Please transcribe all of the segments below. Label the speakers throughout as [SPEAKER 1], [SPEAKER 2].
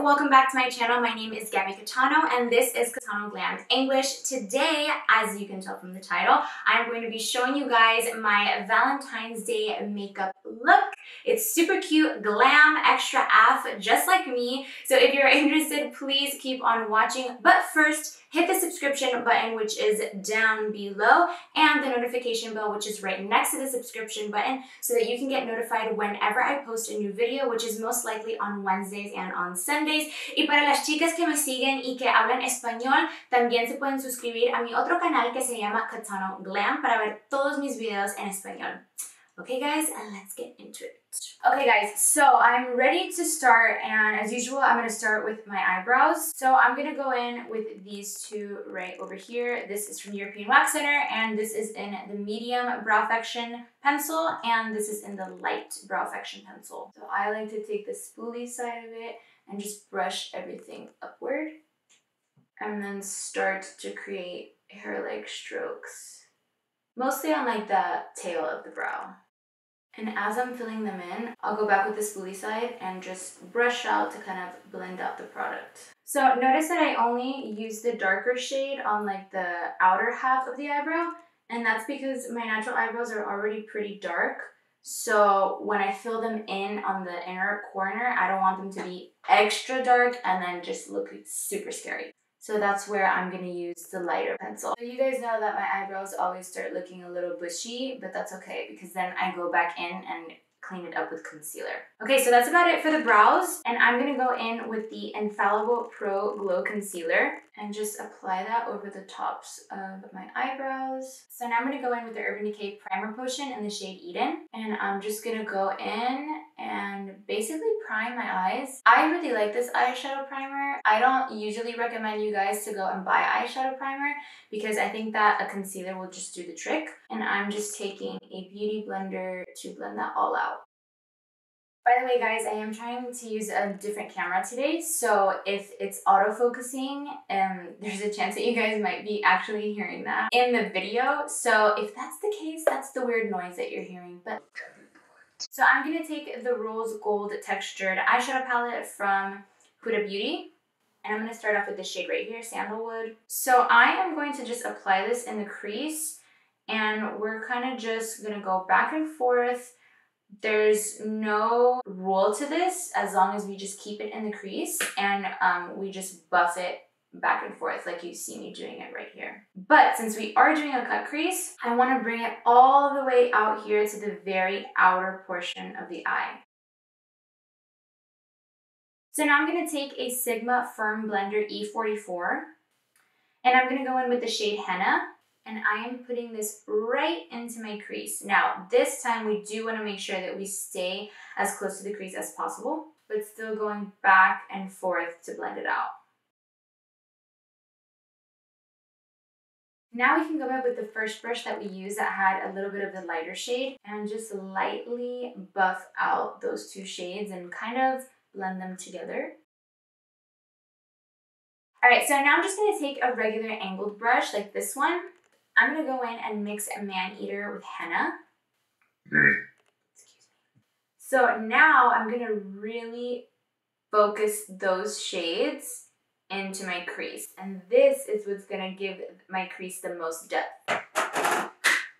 [SPEAKER 1] welcome back to my channel. My name is Gabby Catano and this is Catano Glam English. Today, as you can tell from the title, I'm going to be showing you guys my Valentine's Day makeup look. It's super cute, glam, extra AF, just like me. So if you're interested, please keep on watching. But first, hit the subscription button, which is down below, and the notification bell, which is right next to the subscription button, so that you can get notified whenever I post a new video, which is most likely on Wednesdays and on Sundays. Y para las chicas que me siguen y que hablan español, también se pueden suscribir a mi otro canal que se llama Catano Glam para ver todos mis videos en español. Okay guys, let's get into it. Okay guys, so I'm ready to start, and as usual, I'm going to start with my eyebrows. So I'm going to go in with these two right over here. This is from European Wax Center, and this is in the medium brow affection pencil, and this is in the light brow affection pencil. So I like to take the spoolie side of it and just brush everything upward, and then start to create hair-like strokes, mostly on like the tail of the brow. And as I'm filling them in, I'll go back with the spoolie side and just brush out to kind of blend out the product. So notice that I only use the darker shade on like the outer half of the eyebrow, and that's because my natural eyebrows are already pretty dark. So when I fill them in on the inner corner, I don't want them to be extra dark and then just look super scary. So that's where I'm going to use the lighter pencil. So you guys know that my eyebrows always start looking a little bushy, but that's okay because then I go back in and clean it up with concealer. Okay, so that's about it for the brows. And I'm going to go in with the Infallible Pro Glow Concealer and just apply that over the tops of my eyebrows. So now I'm going to go in with the Urban Decay Primer Potion in the shade Eden. And I'm just going to go in and basically prime my eyes. I really like this eyeshadow primer. I don't usually recommend you guys to go and buy eyeshadow primer because I think that a concealer will just do the trick. And I'm just taking a beauty blender to blend that all out. By the way, guys, I am trying to use a different camera today, so if it's autofocusing, there's a chance that you guys might be actually hearing that in the video. So if that's the case, that's the weird noise that you're hearing. But so I'm going to take the Rose Gold Textured Eyeshadow Palette from Huda Beauty, and I'm going to start off with this shade right here, Sandalwood. So I am going to just apply this in the crease, and we're kind of just going to go back and forth. There's no rule to this as long as we just keep it in the crease and we just buff it back and forth like you see me doing it right here. But since we are doing a cut crease, I want to bring it all the way out here to the very outer portion of the eye. So now I'm going to take a Sigma Firm Blender E44 and I'm going to go in with the shade Henna. And I am putting this right into my crease. Now, this time we do want to make sure that we stay as close to the crease as possible, but still going back and forth to blend it out. Now we can go back with the first brush that we used that had a little bit of the lighter shade and just lightly buff out those two shades and kind of blend them together. All right, so now I'm just going to take a regular angled brush like this one. I'm going to go in and mix Maneater with Henna. Excuse me. So now I'm going to really focus those shades into my crease. And this is what's going to give my crease the most depth.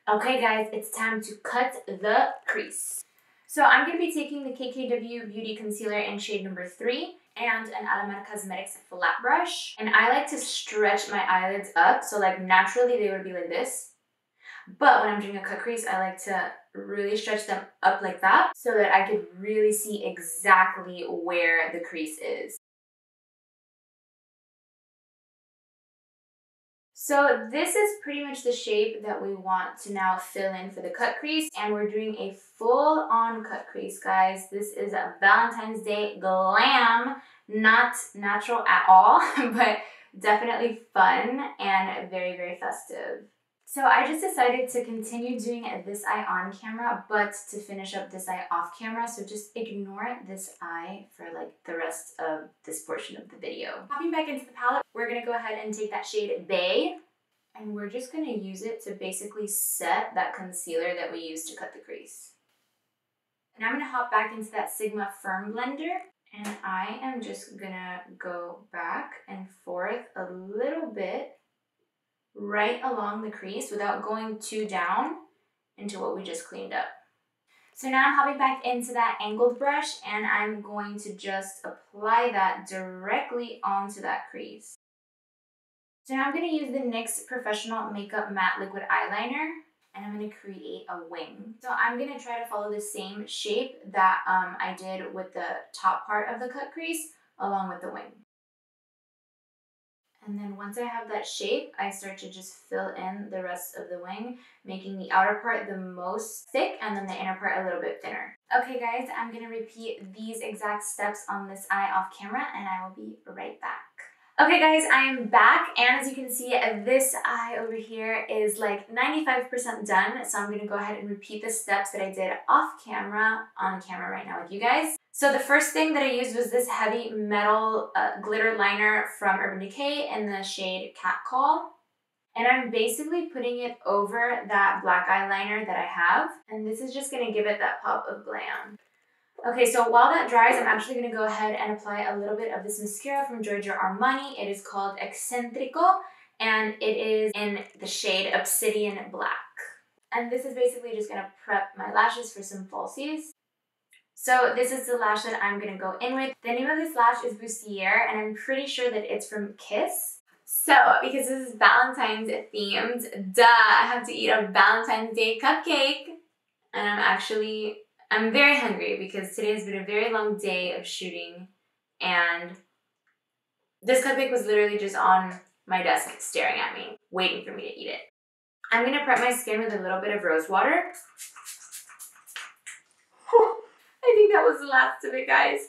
[SPEAKER 1] Okay guys, it's time to cut the crease. So I'm going to be taking the KKW Beauty Concealer in shade number 3 and an Alameda Cosmetics flat brush. And I like to stretch my eyelids up, so like naturally they would be like this. But when I'm doing a cut crease, I like to really stretch them up like that so that I could really see exactly where the crease is. So this is pretty much the shape that we want to now fill in for the cut crease, and we're doing a full-on cut crease, guys. This is a Valentine's Day glam, not natural at all, but definitely fun and very, very festive. So I just decided to continue doing this eye on camera, but to finish up this eye off camera. So just ignore this eye for like the rest of this portion of the video. Popping back into the palette, we're gonna go ahead and take that shade Bay, and we're just gonna use it to basically set that concealer that we used to cut the crease. And I'm gonna hop back into that Sigma Firm Blender, And I am just gonna go back and forth a little bit right along the crease without going too down into what we just cleaned up. So now I'm hopping back into that angled brush and I'm going to just apply that directly onto that crease. So now I'm going to use the NYX Professional Makeup Matte Liquid Eyeliner and I'm going to create a wing. So I'm going to try to follow the same shape that I did with the top part of the cut crease along with the wing. And then once I have that shape, I start to just fill in the rest of the wing, making the outer part the most thick and then the inner part a little bit thinner. Okay guys, I'm gonna repeat these exact steps on this eye off camera and I will be right back. Okay guys, I am back and as you can see, this eye over here is like 95% done. So I'm gonna go ahead and repeat the steps that I did off camera, on camera right now with you guys. So the first thing that I used was this heavy metal glitter liner from Urban Decay in the shade Catcall. And I'm basically putting it over that black eyeliner that I have. And this is just gonna give it that pop of glam. Okay, so while that dries, I'm actually gonna go ahead and apply a little bit of this mascara from Giorgio Armani. It is called Eccentrico, and it is in the shade Obsidian Black. And this is basically just gonna prep my lashes for some falsies. So this is the lash that I'm gonna go in with. The name of this lash is Bustier, and I'm pretty sure that it's from Kiss. So, because this is Valentine's themed, duh, I have to eat a Valentine's Day cupcake. And I'm very hungry because today has been a very long day of shooting. And this cupcake was literally just on my desk staring at me, waiting for me to eat it. I'm gonna prep my skin with a little bit of rose water. I think that was the last of it, guys.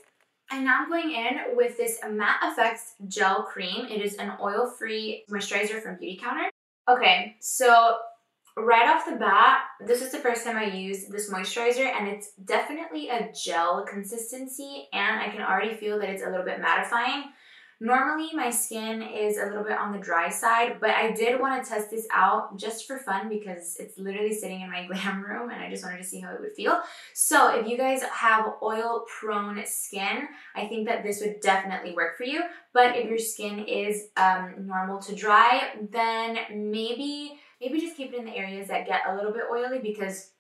[SPEAKER 1] And now I'm going in with this Matte Effects Gel Cream. It is an oil-free moisturizer from Beauty Counter. Okay, so right off the bat, this is the first time I used this moisturizer and it's definitely a gel consistency and I can already feel that it's a little bit mattifying. Normally my skin is a little bit on the dry side, but I did want to test this out just for fun because it's literally sitting in my glam room and I just wanted to see how it would feel. So if you guys have oil prone skin, I think that this would definitely work for you. But if your skin is normal to dry, then maybe just keep it in the areas that get a little bit oily because,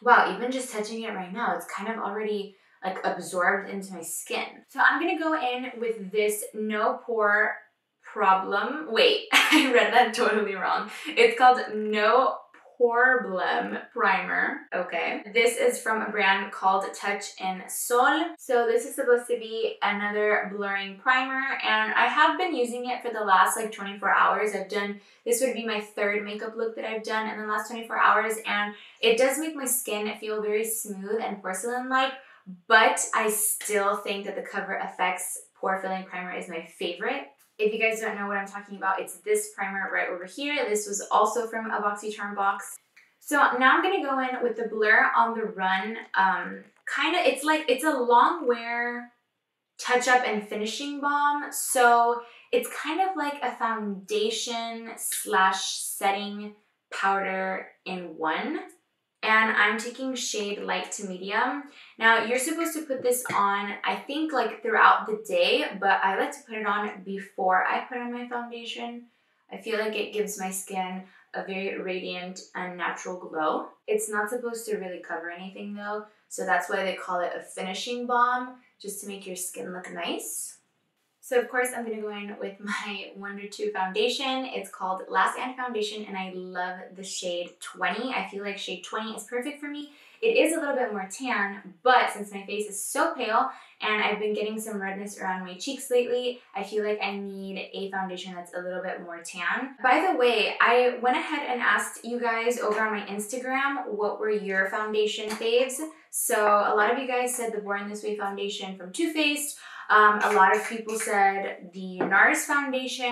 [SPEAKER 1] wow, even just touching it right now, it's kind of already like absorbed into my skin. So I'm gonna go in with this No Pore Problem. Wait, I read that totally wrong. It's called No Problem Primer. Okay. This is from a brand called Touch in Sol. So this is supposed to be another blurring primer and I have been using it for the last like 24 hours. This would be my third makeup look that I've done in the last 24 hours and it does make my skin feel very smooth and porcelain-like, but I still think that the Cover FX Pore Filling Primer is my favorite. If you guys don't know what I'm talking about, it's this primer right over here. This was also from a BoxyCharm box. So now I'm gonna go in with the Blur on the Run. It's a long wear touch up and finishing balm. So it's kind of like a foundation slash setting powder in one. And I'm taking shade light to medium. Now you're supposed to put this on, I think like throughout the day, but I like to put it on before I put on my foundation. I feel like it gives my skin a very radiant and natural glow. It's not supposed to really cover anything though, so that's why they call it a finishing balm, just to make your skin look nice. So of course I'm going to go in with my Wonder 2 foundation. It's called Last Stand Foundation and I love the shade 20. I feel like shade 20 is perfect for me. It is a little bit more tan, but since my face is so pale and I've been getting some redness around my cheeks lately, I feel like I need a foundation that's a little bit more tan. By the way, I went ahead and asked you guys over on my Instagram what were your foundation faves. So a lot of you guys said the Born This Way foundation from Too Faced. A lot of people said the NARS foundation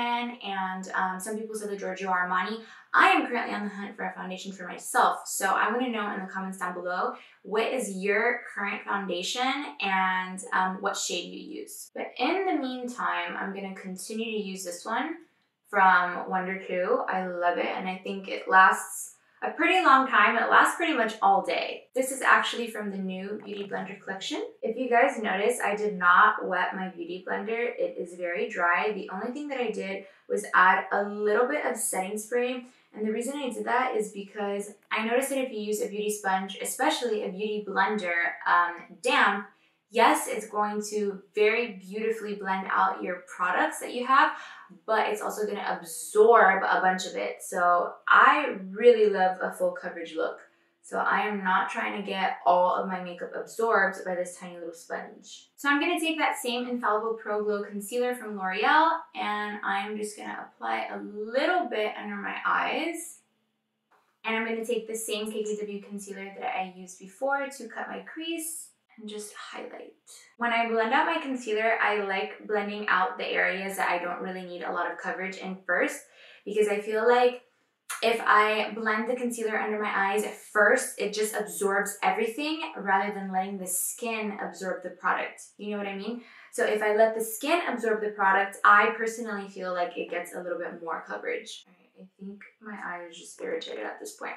[SPEAKER 1] and some people said the Giorgio Armani. I am currently on the hunt for a foundation for myself, so I want to know in the comments down below what is your current foundation and what shade you use. But in the meantime, I'm going to continue to use this one from Wonder 2. I love it and I think it lasts a pretty long time. It lasts pretty much all day. This is actually from the new Beauty Blender collection. If you guys notice, I did not wet my Beauty Blender. It is very dry. The only thing that I did was add a little bit of setting spray. And the reason I did that is because I noticed that if you use a beauty sponge, especially a Beauty Blender damp, yes, it's going to very beautifully blend out your products that you have, but it's also going to absorb a bunch of it. So I really love a full coverage look. So I am not trying to get all of my makeup absorbed by this tiny little sponge. So I'm going to take that same Infallible Pro Glow Concealer from L'Oreal, and I'm just going to apply a little bit under my eyes. And I'm going to take the same KKW concealer that I used before to cut my crease and just highlight. When I blend out my concealer, I like blending out the areas that I don't really need a lot of coverage in first, because I feel like if I blend the concealer under my eyes first, it just absorbs everything rather than letting the skin absorb the product. You know what I mean? So if I let the skin absorb the product, I personally feel like it gets a little bit more coverage. All right, I think my eye is just irritated at this point.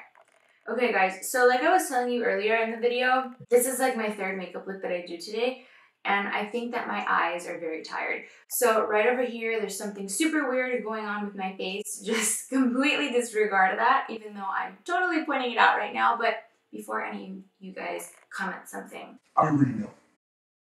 [SPEAKER 1] Okay guys, so like I was telling you earlier in the video, this is like my third makeup look that I do today, and I think that my eyes are very tired. So right over here, there's something super weird going on with my face. Just completely disregard that, even though I'm totally pointing it out right now. But before any of you guys comment something,
[SPEAKER 2] I already know.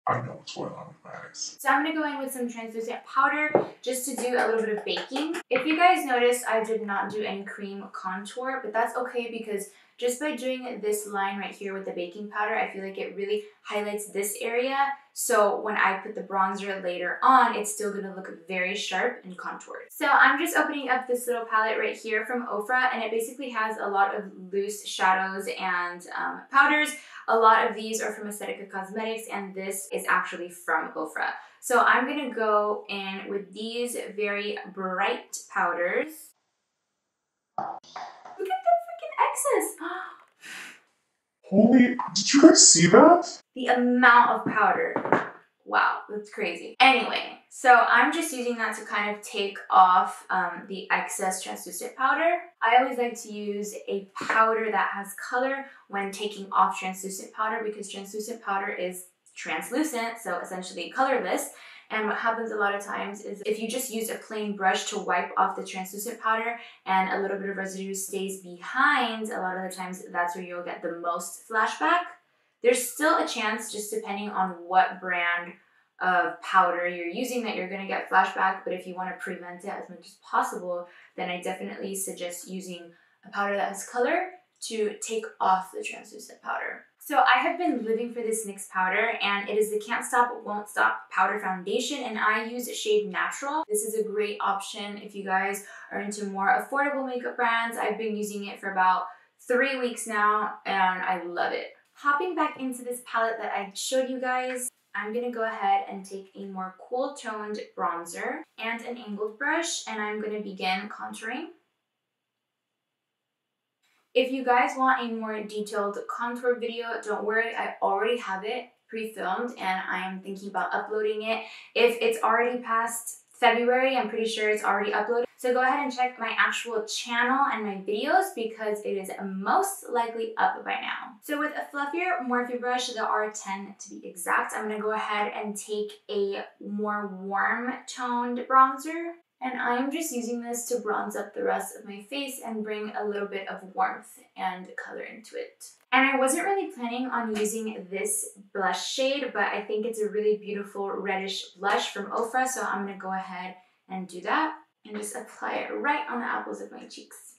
[SPEAKER 2] I know what's going on with my eyes.
[SPEAKER 1] So I'm going to go in with some translucent powder just to do a little bit of baking. If you guys noticed, I did not do any cream contour, but that's okay because just by doing this line right here with the baking powder, I feel like it really highlights this area. So when I put the bronzer later on, it's still going to look very sharp and contoured. So I'm just opening up this little palette right here from Ofra, and it basically has a lot of loose shadows and powders. A lot of these are from Aesthetica Cosmetics, and this is actually from Ofra. So I'm going to go in with these very bright powders. Look at the freaking excess!
[SPEAKER 2] Holy, did you guys see that?
[SPEAKER 1] The amount of powder. Wow, that's crazy. Anyway, so I'm just using that to kind of take off the excess translucent powder. I always like to use a powder that has color when taking off translucent powder, because translucent powder is translucent, so essentially colorless. And what happens a lot of times is if you just use a plain brush to wipe off the translucent powder and a little bit of residue stays behind, a lot of the times that's where you'll get the most flashback. There's still a chance, just depending on what brand of powder you're using, that you're going to get flashback, but if you want to prevent it as much as possible, then I definitely suggest using a powder that has color to take off the translucent powder. So I have been living for this NYX powder, and it is the Can't Stop Won't Stop Powder Foundation, and I use shade Natural. This is a great option if you guys are into more affordable makeup brands. I've been using it for about 3 weeks now, and I love it. Hopping back into this palette that I showed you guys, I'm going to go ahead and take a more cool toned bronzer and an angled brush, and I'm going to begin contouring. If you guys want a more detailed contour video, don't worry, I already have it pre-filmed and I am thinking about uploading it. If it's already past February, I'm pretty sure it's already uploaded. So go ahead and check my actual channel and my videos because it is most likely up by now. So with a fluffier Morphe brush, the R10 to be exact, I'm going to go ahead and take a more warm toned bronzer. And I'm just using this to bronze up the rest of my face and bring a little bit of warmth and color into it. And I wasn't really planning on using this blush shade, but I think it's a really beautiful reddish blush from Ofra, so I'm going to go ahead and do that and just apply it right on the apples of my cheeks.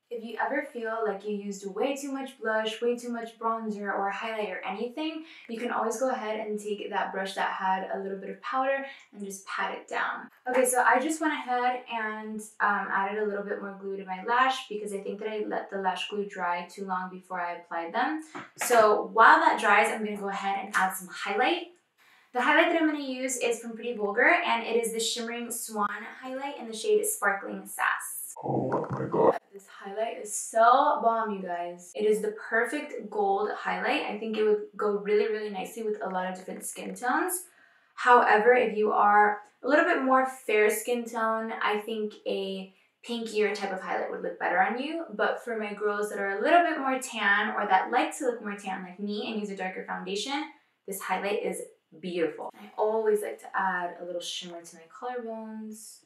[SPEAKER 1] If you ever feel like you used way too much blush, way too much bronzer or highlight or anything, you can always go ahead and take that brush that had a little bit of powder and just pat it down. Okay, so I just went ahead and added a little bit more glue to my lash because I think that I let the lash glue dry too long before I applied them. So while that dries, I'm going to go ahead and add some highlight. The highlight that I'm going to use is from Pretty Vulgar, and it is the Shimmering Swan highlight in the shade Sparkling Sass.
[SPEAKER 2] Oh my god.
[SPEAKER 1] This highlight is so bomb, you guys. It is the perfect gold highlight. I think it would go really, really nicely with a lot of different skin tones. However, if you are a little bit more fair skin tone, I think a pinkier type of highlight would look better on you. But for my girls that are a little bit more tan or that like to look more tan like me and use a darker foundation, this highlight is beautiful. I always like to add a little shimmer to my collarbones.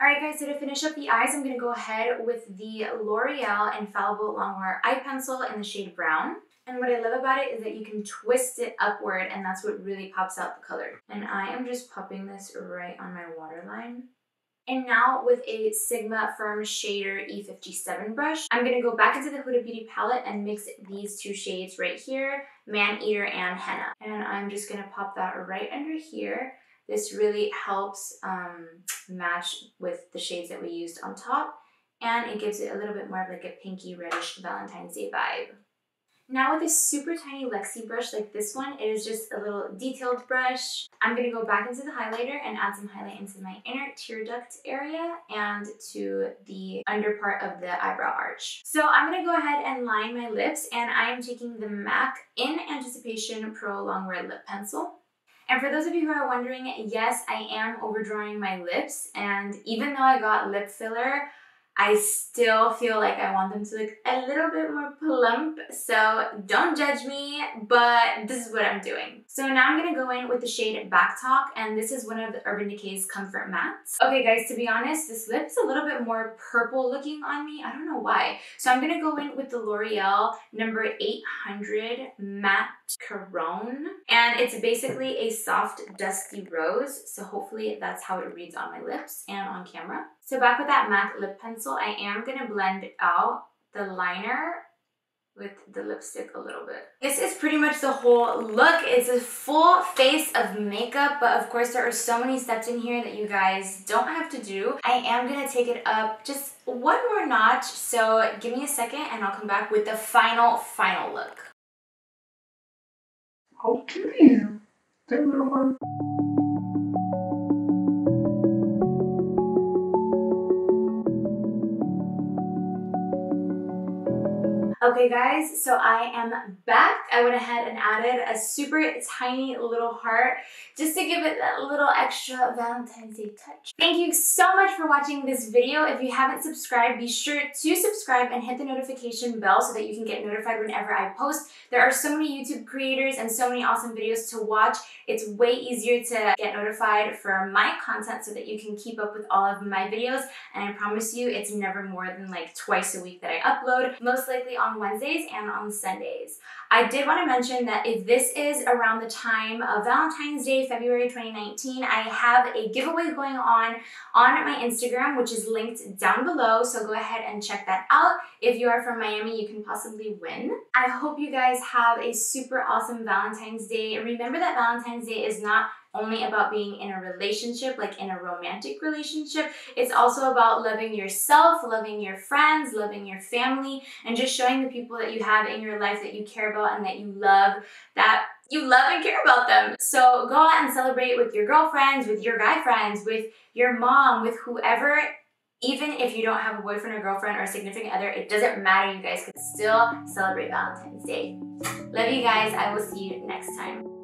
[SPEAKER 1] Alright guys, so to finish up the eyes, I'm going to go ahead with the L'Oreal Infallible Longwear Eye Pencil in the shade Brown. And what I love about it is that you can twist it upward, and that's what really pops out the color. And I am just popping this right on my waterline. And now with a Sigma Firm Shader E57 brush, I'm going to go back into the Huda Beauty palette and mix these two shades right here, Man Eater and Henna. And I'm just going to pop that right under here. This really helps match with the shades that we used on top, and it gives it a little bit more of like a pinky reddish Valentine's Day vibe. Now with this super tiny Lexi brush like this one, it is just a little detailed brush. I'm going to go back into the highlighter and add some highlight into my inner tear duct area and to the under part of the eyebrow arch. So I'm going to go ahead and line my lips, and I am taking the MAC In Anticipation Pro Longwear Lip Pencil. And for those of you who are wondering, yes, I am overdrawing my lips, and even though I got lip filler, I still feel like I want them to look a little bit more plump, so don't judge me, but this is what I'm doing. So now I'm going to go in with the shade Back Talk, and this is one of the Urban Decay's Comfort Mattes. Okay guys, to be honest, this lip is a little bit more purple looking on me. I don't know why. So I'm going to go in with the L'Oreal number 800 Matte Caron, and it's basically a soft dusty rose, so hopefully that's how it reads on my lips and on camera. So back with that MAC lip pencil, I am going to blend out the liner with the lipstick a little bit. This is pretty much the whole look. It's a full face of makeup, but of course there are so many steps in here that you guys don't have to do. I am going to take it up just one more notch, so give me a second and I'll come back with the final look.
[SPEAKER 2] Okay, Taylor.
[SPEAKER 1] Okay guys, so I am back. I went ahead and added a super tiny little heart just to give it that little extra Valentine's Day touch. Thank you so much for watching this video. If you haven't subscribed, be sure to subscribe and hit the notification bell so that you can get notified whenever I post. There are so many YouTube creators and so many awesome videos to watch. It's way easier to get notified for my content so that you can keep up with all of my videos, and I promise you it's never more than like twice a week that I upload, most likely on Wednesdays and on Sundays. I did want to mention that if this is around the time of Valentine's Day, February 2019, I have a giveaway going on my Instagram, which is linked down below, so go ahead and check that out. If you are from Miami, you can possibly win. I hope you guys have a super awesome Valentine's Day. Remember that Valentine's Day is not only about being in a relationship, like in a romantic relationship. It's also about loving yourself, loving your friends, loving your family, and just showing the people that you have in your life that you care about and that you love and care about them. So go out and celebrate with your girlfriends, with your guy friends, with your mom, with whoever. Even if you don't have a boyfriend or girlfriend or a significant other, it doesn't matter. You guys can still celebrate Valentine's Day. Love you guys. I will see you next time.